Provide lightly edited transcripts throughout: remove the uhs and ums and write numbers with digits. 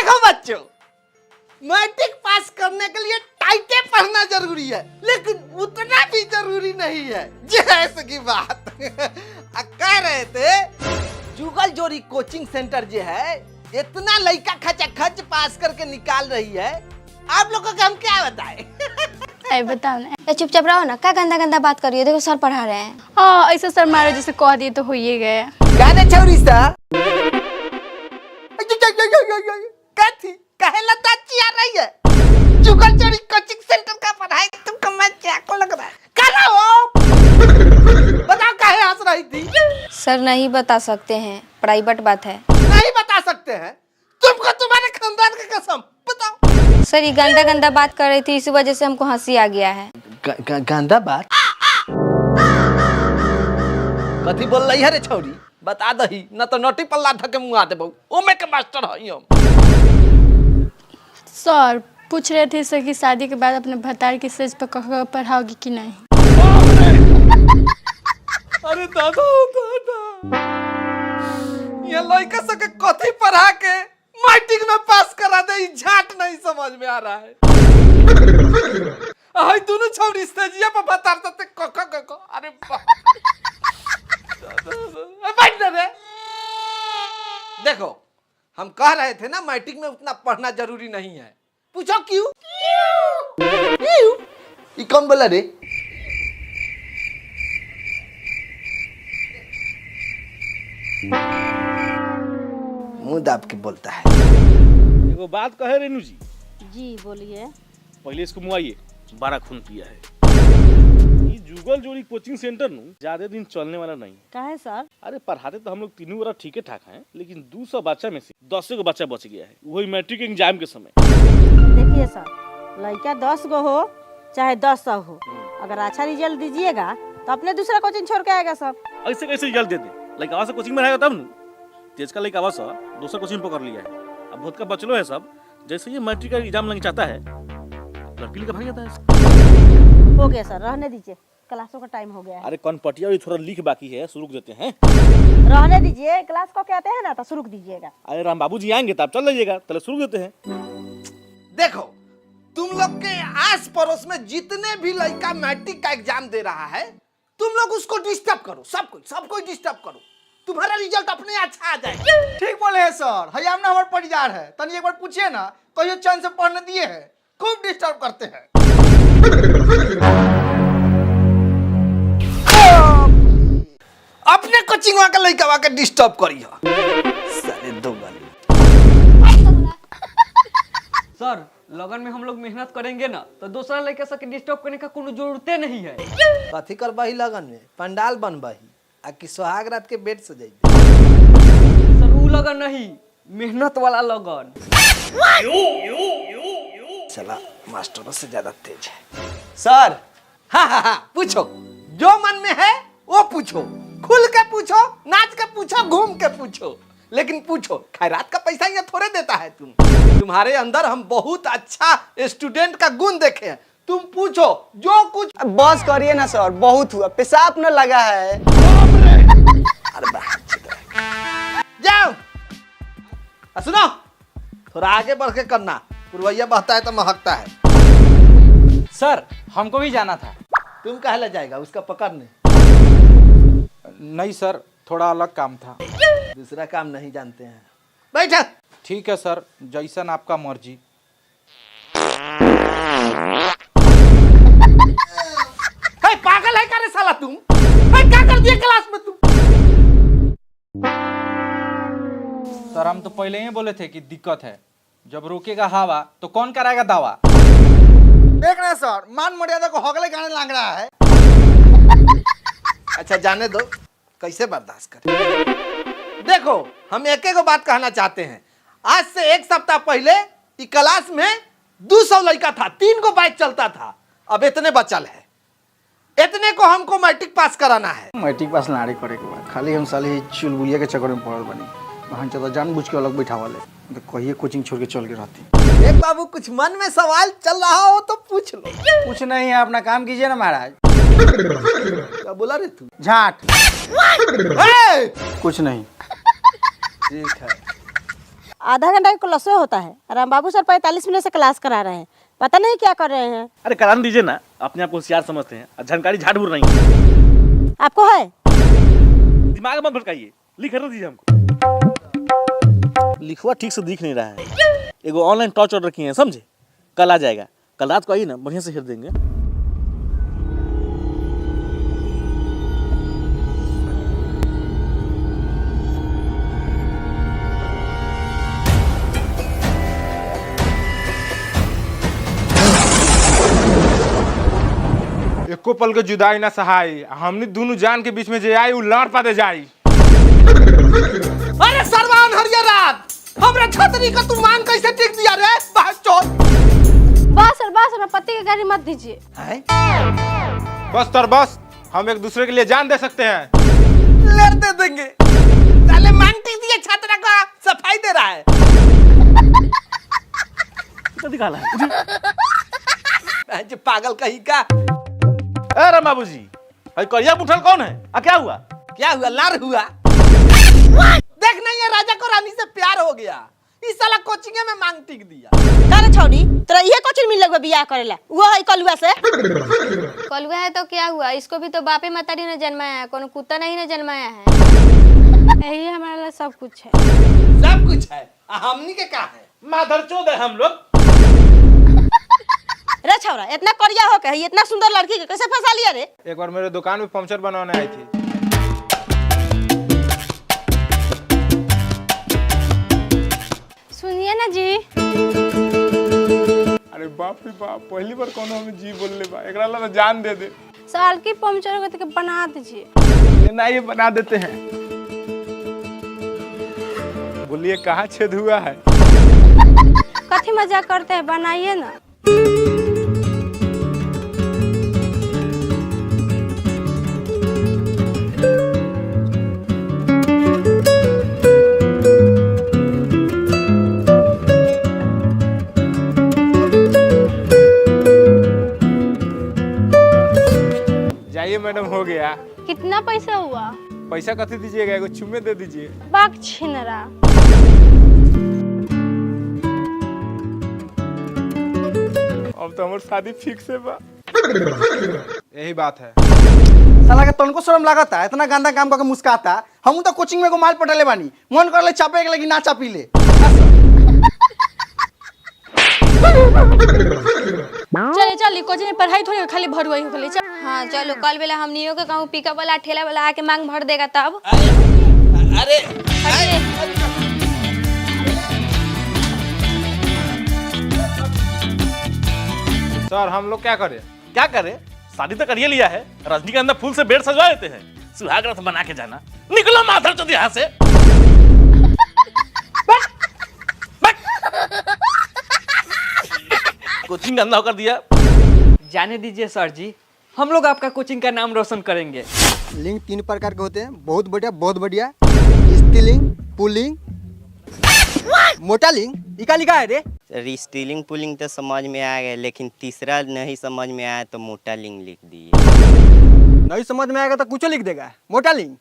देखो बच्चों, matric pass करने के लिए टाइटे पढ़ना जरूरी है, लेकिन उतना भी जरूरी नहीं है। जैसे की बात कह रहे थे, जुगल जोड़ी कोचिंग सेंटर जो है इतना लड़का खच पास करके निकाल रही है, आप लोगों को हम क्या बताएं? अरे बताओ ना, चुपचाप रहो ना, क्या गंदा गंदा बात कर रही हो? देखो सर पढ़ा रहे हैं। हाँ ऐसा सर मारो जैसे कह दिए तो हो ही गए। गाने छौरी सा कथी कहे लताची आ रही है? जुगल जोड़ी कोचिंग सेंटर का पढ़ाई तुमको मजाक को लग रहा है? करो बताओ काहे हंस रही थी? सर नहीं बता सकते हैं, प्राइवेट बात है। नहीं बता सकते हैं? तुमको तुम्हारे खानदान की कसम, बताओ। सर ये गंदा गंदा बात कर रही थी, इसी वजह से हमको हंसी आ गया है। गंदा बात? कथी बोल रही है रे छौरी? बता दही, न तो नोटी पल्ला धके मुंह आ देबो। ओमे के मास्टर हई हम। सर पूछ रहे थे सर की शादी के बाद अपने भतार की सेज पर पढ़ाओगी कि नहीं? अरे दादा ये लड़का सके कथी पढ़ा के मैट्रिक में पास करा दे, झाट नहीं समझ में आ रहा है। हाय दोनों छौरी स्टेजिया पर बता सकते कक अरे बैठ रे। देखो हम कह रहे थे ना मैट्रिक में उतना पढ़ना जरूरी नहीं है। पूछो क्यों? ये कौन बोला रे? मुंह दाब के बोलता है। एगो बात कहे रेनू जी। जी बोलिए। पहले इसको मुआइए, 12 खून पिया है। ये जुगल जोड़ी कोचिंग सेंटर नु ज्यादा दिन चलने वाला नहीं। काहे सर? अरे पढ़ाते तो हम लोग तीनों बार ठीक ठाक हैं, लेकिन 200 बच्चा में से 10 गो बच्चा बच गया है, वही मैट्रिक एग्जाम के समय। देखिए सर, लड़का 10 गो हो चाहे 10 हो, अगर अच्छा रिजल्ट दीजिएगा तो अपने दूसरा कोचिंग छोड़ के आएगा सर। ऐसे कैसे रिजल्ट दे दे? लाइक आवाज से कोचिंग में रहेगा तब नु। तेज का लाइक आवाज सा दूसरा कोचिंग पकड़ लिया है, अब बहुत का बचलो है सब। जैसे ये मैट्रिक का एग्जाम लग जाता है, लड़की लेकर भाग जाता है। हो गया सर, रहने दीजिए, क्लासों का टाइम हो गया है। अरे कौन पटिया भी थोड़ा लिख बाकी है, शुरू देते हैं। रहने दीजिए, क्लास को कहते हैं ना तो शुरू दीजिएगा। अरे राम बाबू जी आएंगे तब चल जाइएगा, पहले शुरू देते हैं। देखो तुम लोग के आस पड़ोस में जितने भी लड़का मैट्रिक का एग्जाम दे रहा है, तुम लोग उसको डिस्टर्ब करो, सबको डिस्टर्ब करो, तुम्हारा रिजल्ट अपने अच्छा आ जाएगा। ठीक बोले हैं सर, हयाम ना हमारे परिवार है, तनी एक बार पूछिए ना, कहियो चैन से पढ़ने दिए हैं, खूब डिस्टर्ब करते हैं। अपने कोचिंग का लड़का वाके डिस्टर्ब करियो साले दो गाली। सर लगन में हम लोग मेहनत करेंगे ना तो दूसरा लड़का सबके डिस्टर्ब करने का कोई जरूरत नहीं है। कथी करबाही लगन में? पंडाल बनबाही आ कि सुहाग रात के बेड सजाई? सर वो लगन नहीं, मेहनत वाला लगन। चला मास्टरों से ज्यादा तेज है। सर हाँ पूछो, जो मन में है वो पूछो, खुल के पूछो, नाच के पूछो, घूम के पूछो, लेकिन पूछो। खैरात का पैसा ये थोड़े देता है तुम्हारे अंदर हम बहुत अच्छा स्टूडेंट का गुण देखे हैं। तुम पूछो जो कुछ। बस करिए ना सर, बहुत हुआ, पेशाब न लगा है। अरे जाओ सुनो, थोड़ा आगे बढ़ के करना, पुरवैया बहता है तो महकता है। सर हमको भी जाना था। तुम कहाँ ले जाएगा उसका पकड़ने? नहीं सर, थोड़ा अलग काम था। दूसरा काम नहीं जानते हैं? बैठा। ठीक है सर, जैसन आपका मर्जी। पागल है क्या रे साला तुम? क्या कर दिया क्लास में तुम? सर हम तो पहले ही बोले थे कि दिक्कत है, जब रोकेगा हवा तो कौन कराएगा दावा। देख रहे हैं सर, मान मर्यादा को हगले गाने लग रहा है। अच्छा जाने दो, कैसे बर्दाश्त करें। देखो हम एक बात कहना चाहते हैं, आज से 1 सप्ताह पहले इस क्लास में 200 लड़का था, 3 को बैच चलता था, अब इतने बचल है। इतने को हमको मैट्रिक पास कराना है। मैट्रिक पास लाड़े करे के बाद खाली हम साले चुलबुलिया के चक्कर में पड़ल बनी। वहाँ चलो जानबूझ के अलग बैठावा ले, तो कहिए कोचिंग छोड़ के चल के रहती। एक बाबू कुछ मन में सवाल चल रहा हो तो पूछ लो। कुछ नहीं है, अपना काम कीजिए ना महाराज। क्या बोला रे तू? झाट। ए! कुछ नहीं। ठीक है। आधा घंटा का क्लास होता है, राम बाबू सर 45 मिनट से क्लास करा रहे हैं, पता नहीं क्या कर रहे हैं। अरे कराने दीजिए ना, अपने आप को होशियार समझते हैं और जानकारी झाड़ भूर नहीं है। आपको है? दिमाग मत भटकाइए, लिख कर दीजिए हमको। लिखवा ठीक से दिख नहीं रहा है। एगो ऑनलाइन टॉर्च ऑर्डर किए हैं, समझे? कल आ जाएगा, कल रात को आइए ना, बढ़िया से हेर देंगे। एको पल के जुदाई ना सहाई, हमनी दोनों जान के बीच में जे आई उ लाड़ पाते जाई। अरे सरवान हरियरात, हमरा छतरी का तू मांग कैसे टिक दिया रे बहचोद। बस अपना पति की गाड़ी मत दीजिए। बस तर बस, हम एक दूसरे के लिए जान दे सकते हैं। लड़ते देंगे, साले मांग टिक दिए, छतरा का सफाई दे रहा है। कितना दिखाला है? जो पागल कहीं का। अरे बाबू जी, करिया मुठल कौन है? क्या हुआ? क्या हुआ? लार हुआ। देख नहीं है, राजा को रानी से प्यार हो गया, इस साला कोचिंग में मांग टिक दिया। अरे छौड़ी, तेरा ये कोचिंग मिल लगवा बियाह करेला, वो है कलुआ से। कलुआ है तो क्या हुआ, इसको भी तो बापे मतारी ने जन्माया है, कोनो कुत्ता नहीं ने जन्माया है। यही हमारे लिए सब कुछ है। सब कुछ है, हमनी के का है? माधरचोद है हम लोग। रे छौरा, इतना करिया हो के इतना सुंदर लड़की के कैसे फंसा लिया रे? एक बार मेरे दुकान में पंचर बनवाने आई थी। सुनिए ना जी। अरे बाप रे बाप, पहली बार कोनो हमें जी बोल ले बा, एकरा ला जान दे दे। साल की पंचर हो गई तो बना दीजिए। ना ये बना देते हैं। बोलिए कहाँ छेद हुआ है? कथी मजाक करते हैं, बनाइए ना। जाइए मैडम, हो गया। कितना पैसा हुआ? पैसा कथी दीजिएगा, एगो चुम्मे दे दीजिए। बाक छिनरा। अब तो हमारी शादी फिक्स है बा। यही बात है। साला के तनको शर्म लागता, इतना गंदा काम करके मुस्काता। हम तो कोचिंग में को माल पटले बानी, मन करले चापे के लगी ना चापी ले। चले चल, कोचिंग में पढ़ाई थोड़ी खाली भरुआई हो गई। हाँ चलो, कल बेला हमनियों के कहूँ पिकअप वाला ठेला वाला आके मांग भर देगा तब। अरे सर, हम लोग क्या करें? क्या करे? शादी तो करिए लिया है, रजनीगंधा फूल से बेड सजवा देते हैं, सुहाग रात बना के जाना। निकलो माधरचोद यहाँ से। कोचिंग गंदा होकर दिया। जाने दीजिए सर जी, हम लोग आपका कोचिंग का नाम रोशन करेंगे। लिंग 3 प्रकार के होते हैं, बहुत बढ़िया। स्त्रीलिंग, पुल्लिंग, मोटा लिंग। इका लिखा है रे। स्त्रीलिंग पुल्लिंग तो समझ में आ गया, लेकिन तीसरा नहीं समझ में आया तो मोटा लिंग लिख दिए। नहीं समझ में आएगा तो कुछ लिख देगा। मोटा लिंग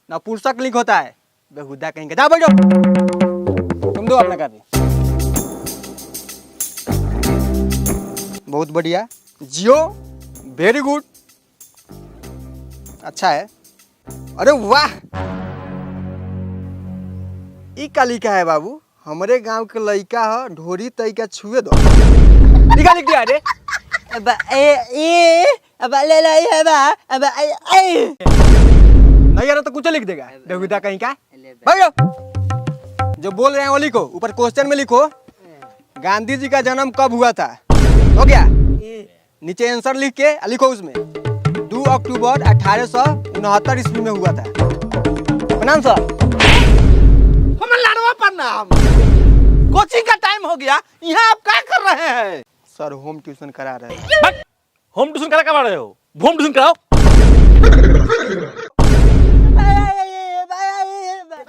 ना पुरुषक लिंग होता है, बेहुदा कहीं का। जा बैठो, तुम दो अपना कापी। बहुत बढ़िया, जियो, वेरी गुड, अच्छा है। अरे वाह, ई का लिखा है बाबू, हमारे गांव के लड़का है, ढोरी तरीका छुए दो। लिखा लिख दिया रे। अब ले ले है बा, अब नहीं यार तो कुछ लिख देगा, बेहुदा कहीं का। बैठो, जो बोल रहे हैं वो लिखो, ऊपर क्वेश्चन में लिखो गांधी जी का जन्म कब हुआ था। हो गया? नीचे आंसर लिख के लिखो, उसमें 2 अक्टूबर 1869 ईस्वी में हुआ था। प्रणाम सर। हमें लाडवा प्रणाम। कोचिंग का टाइम हो गया, यहाँ आप क्या कर रहे हैं? सर होम ट्यूशन करा रहे हैं। होम ट्यूशन करा कमा रहे हो? होम ट्यूशन कराओ।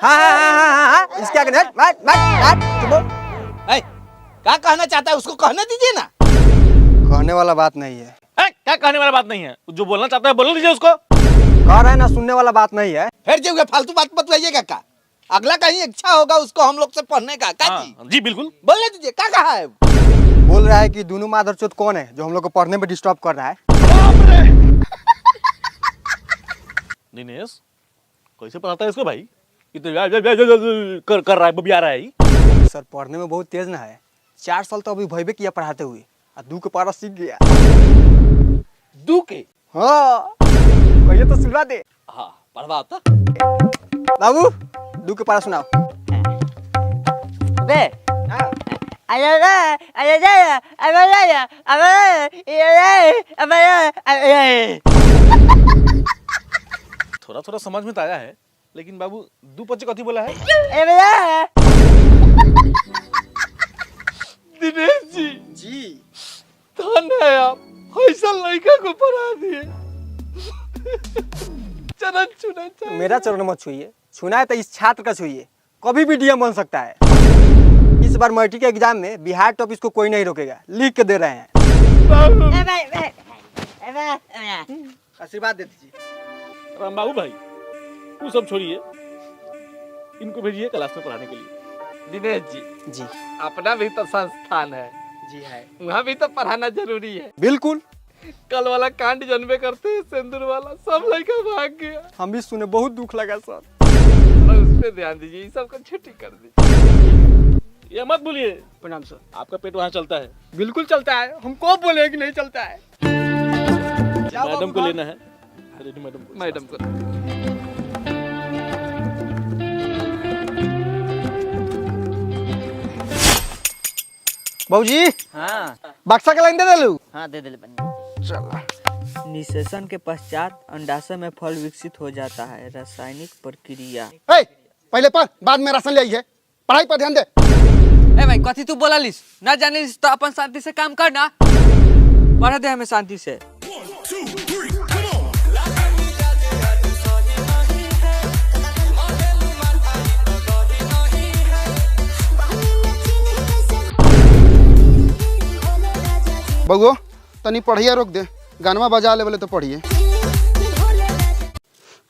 हाँ, इसके आगे क्या कहना चाहता है उसको कहने दीजिए ना। कहने वाला बात नहीं है। क्या कहने वाला बात नहीं है? जो बोलना चाहता है बोल लीजिए उसको। कह रहे हैं ना, सुनने वाला बात नहीं है। फिर जो फालतू बात बतलाइएगा का। अगला कहीं इच्छा होगा उसको हम लोग से पढ़ने का क्या जी? हाँ, जी बिल्कुल। बोलने दीजिए क्या कहा है? बोल रहा है कि दोनों मादरचोद कौन है जो हम लोग को पढ़ने में डिस्टर्ब कर रहा है। दिनेश कैसे पढ़ाता है इसको भाई? ये तो कर रहा है, बबिया रहा है। सर पढ़ने में बहुत तेज ना है, 4 साल तो अभी भयबे किया पढ़ाते हुए, और 2 के पारा सीख गया। 2 के? हाँ कहिए तो सुनवा दे। हाँ पढ़वा होता। बाबू 2 के पारा सुनाओ। बे थोड़ा थोड़ा समझ में तो आया है, लेकिन बाबू 2 पच्चे कथी बोला है? दिनेश जी जी धन है आप, ऐसा लड़का को पढ़ा दिए। चरण छूना चाहिए। मेरा चरण मत छुइए, छूना है तो इस छात्र का छुइए, कभी भी डीएम बन सकता है। इस बार मैट्रिक के एग्जाम में बिहार टॉप इसको कोई नहीं रोकेगा, लिख के दे रहे हैं। आशीर्वाद दे दीजिए। राम बाबू भाई वो सब छोड़िए, इनको भेजिए क्लास में पढ़ाने के लिए। दिनेश जी जी अपना भी तो संस्थान है जी है, वहाँ भी तो पढ़ाना जरूरी है। बिल्कुल। कल वाला कांड जन्मे करते हैं सिंदूर वाला, सब लड़का भाग गया। हम भी सुने, बहुत दुख लगा सर। थोड़ा उस पे ध्यान दीजिए, ये सब को छुट्टी कर दीजिए। ये मत बोलिए, प्रणाम सर। आपका पेट वहाँ चलता है। बिल्कुल चलता है, हमको बोले कि नहीं चलता है। मैडम को लेना है। अरे मैडम को। बाबूजी हाँ बक्सा के लाइन दे देलू। हाँ दे दे निषेचन के पश्चात अंडाशय में फल विकसित हो जाता है। रासायनिक प्रक्रिया। पहले पढ़, बाद में राशन ले आई है। पढ़ाई पर ध्यान दे। ए भाई कथी तू बोला लिस ना जाने लिस तो अपन शांति से काम करना, पढ़ दे हमें शांति से। बगो तनी पढ़िया रोक दे, गानवा बजा ले बोले तो पढ़िए।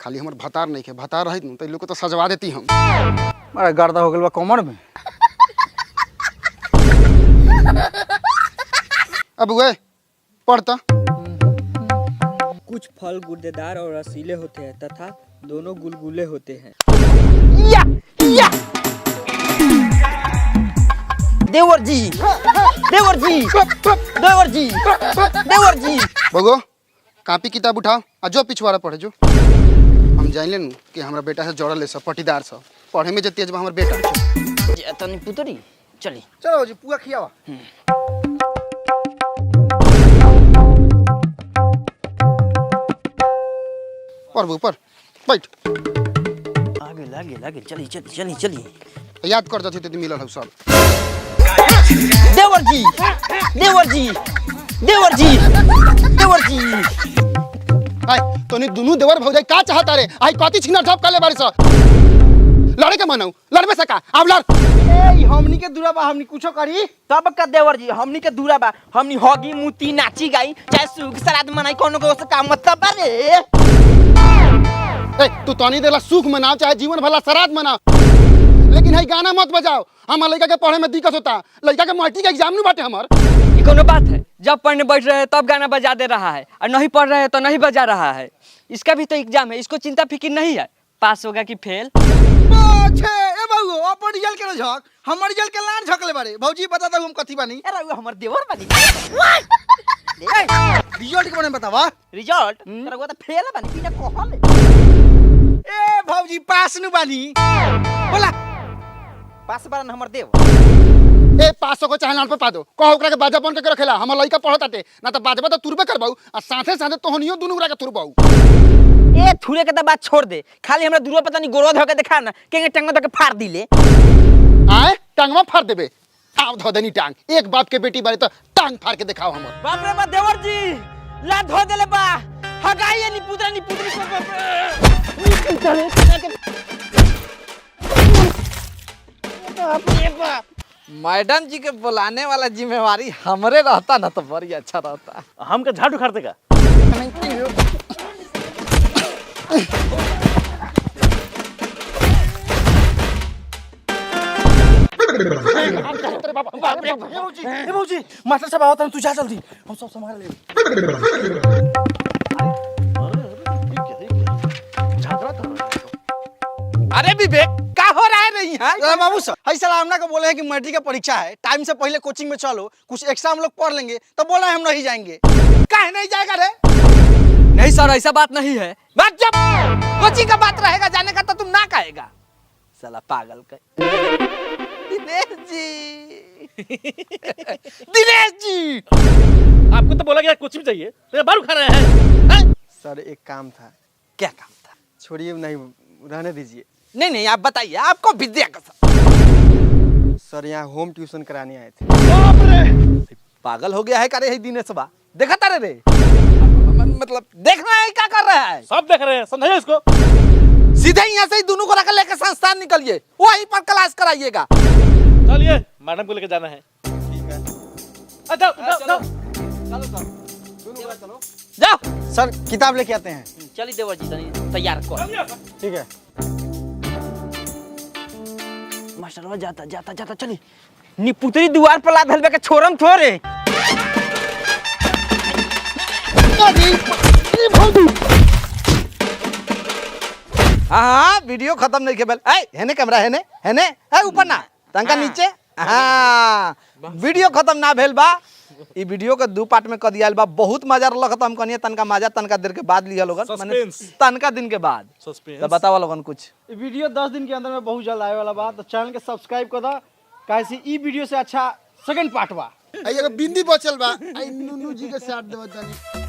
खाली हमर भतार नहीं है, भतार रहित न तो लोग को तो सजवा देती हम। अरे गर्दा हो गया कमर में। अब वे पढ़ता। कुछ फल गुर्देदार और रसीले होते हैं तथा दोनों गुलगुले होते हैं। देवर जी, देवर जी, देवर जी, देवर जी। बगो कॉपी किताब उठाओ और जो पिछवाड़ा पढ़े जो। हम जान लेनु कि हमारा बेटा से जोड़ल है, सब पटीदार सब पढ़े में जो तेज बा हमर बेटा। तनी पुतरी चली। चलो जी पुआ खियावा। पढ़ पर बैठ। आगे लागे लागे चली चली चली चली। याद कर जाती तो मिलल है सब। देवर जी, देवर जी, देवर जी, देवर जी। आय तोनी दोनों देवर भौजाई का चाहता रे? आई कथि छिना झप काले बारी स लड़े के मनऊ लड़बे सका अब लड़। ए हमनी के दूरा बा, हमनी कुछो करी तब का देवर जी। हमनी के दूरा बा, हमनी होगी मुती नाची गाई चाहे सुख श्राद्ध मनाई, कोनो को से काम मतलब बा रे। ए तू तनी देला सुख मनाओ चाहे जीवन भला श्राद्ध मनाओ, लेकिन है गाना मत बजाओ। हमार लड़का के पढ़े में दिक्कत होता, लड़का के मैट्रिक एग्जाम नहीं बाटे हमार। ये कोनो बात है? जब पढ़ने बैठ रहे हैं तब गाना बजा दे रहा है, और नहीं पढ़ रहे हैं तो नहीं बजा रहा है। इसका भी तो एग्जाम है, इसको चिंता फिक्र नहीं है पास होगा कि फेल। अच्छे ए बाबू अपन रिजल्ट के झक, हमर रिजल्ट के लान झकले बारे। भौजी बता दो हम कथी बानी। अरे वो हमर देवर बानी। रिजल्ट के बारे में बतावा। रिजल्ट अरे वो तो फेल बानी बिना कहले। ए भौजी पास नु बानी। बोला पास बारन हमर देव। ए 500 को चाहे लान पे पा दो, कहो ओकरा के बाजा बन के रखेला। हमर लड़का पढ़ताटे ना तो बाजबा तो तुरबे करबाऊ, और साथे साथे तोहनियो दुनु ओकरा के तुरबाऊ। ए थूरे के तो बात छोड़ दे, खाली हमरा दूर पता नहीं गोरो धो के दिखा ना, केंगे टंगवा धो के फाड़ दिले। आए टांगवा फाड़ देबे? आव धो देनी टांग। एक बाप के बेटी बारे तो टांग फाड़ के दिखाओ हमर। बाप रे बा देवर जी, ला धो देले बा। हगाई नी पुत्रा नी पुत्री को। मैडम जी के बुलाने वाला जिम्मेवारी हमरे रहता ना तो बड़ी अच्छा रहता। हम का झाड़ू खाते का? तेरे बाप बाप रे ए बाबूजी मास्टर साहब आवत तू जा जल्दी हम सब संभाल ले अरे विवेक क्या हो रहा है नहीं है अरे बाबू सर ऐसा हमना को बोले हैं कि मैट्रिक का परीक्षा है, टाइम से पहले कोचिंग में चलो, कुछ एक्स्ट्रा हम लोग पढ़ लेंगे, तो बोला है हम नहीं जाएंगे। काहे नहीं जाएगा रे? नहीं सर ऐसा बात नहीं है। बात जब कोचिंग का बात रहेगा जाने का तो तुम ना कहेगा। साला पागल का। दिनेश जी दिनेश जी आपको तो बोला गया कोचिंग चाहिए तो बारू खा रहे हैं। सर एक काम था। क्या काम था? छोड़िए, नहीं रहने दीजिए। नहीं नहीं आप बताइए, आपको विद्या का सर यहाँ होम ट्यूशन कराने आए थे। पागल हो गया है करे है दिनेश बा। देखा तारे रे मतलब देखना है क्या कर रहा है? सब देख रहे हैं, समझाइए इसको। सीधे यहाँ से ही दोनों को रख लेकर संस्थान निकलिए, वहीं पर क्लास कराइएगा। चलिए मैडम को लेकर जाना है। ठीक है जाओ जाओ चलो। जाओ सर किताब लेके आते हैं। चलिए देवर जी तैयार कर। ठीक है। मास्टर जाता जाता जाता चली निपुतरी दीवार पर लाद हलवे के छोरम थोरे। हाँ वीडियो खत्म नहीं के बेल हेने कैमरा हेने ऊपर ना तंका नीचे। हाँ वीडियो खत्म ना भेल बा। ई वीडियो के 2 पार्ट में कर दिया बा। बहुत मजा लगत हम कनिए तनका मजा तनका देर के बाद लिया लोगन, माने तनका दिन के बाद। तो बतावा लोगन कुछ। वीडियो 10 दिन के अंदर में बहुत जल्द आने वाला बा, तो चैनल के सब्सक्राइब कर दा, कैसे ई वीडियो से अच्छा सेकंड पार्ट बा। आई एगो बिंदी बचल बा, आई नुनू जी के साथ देवत जानी।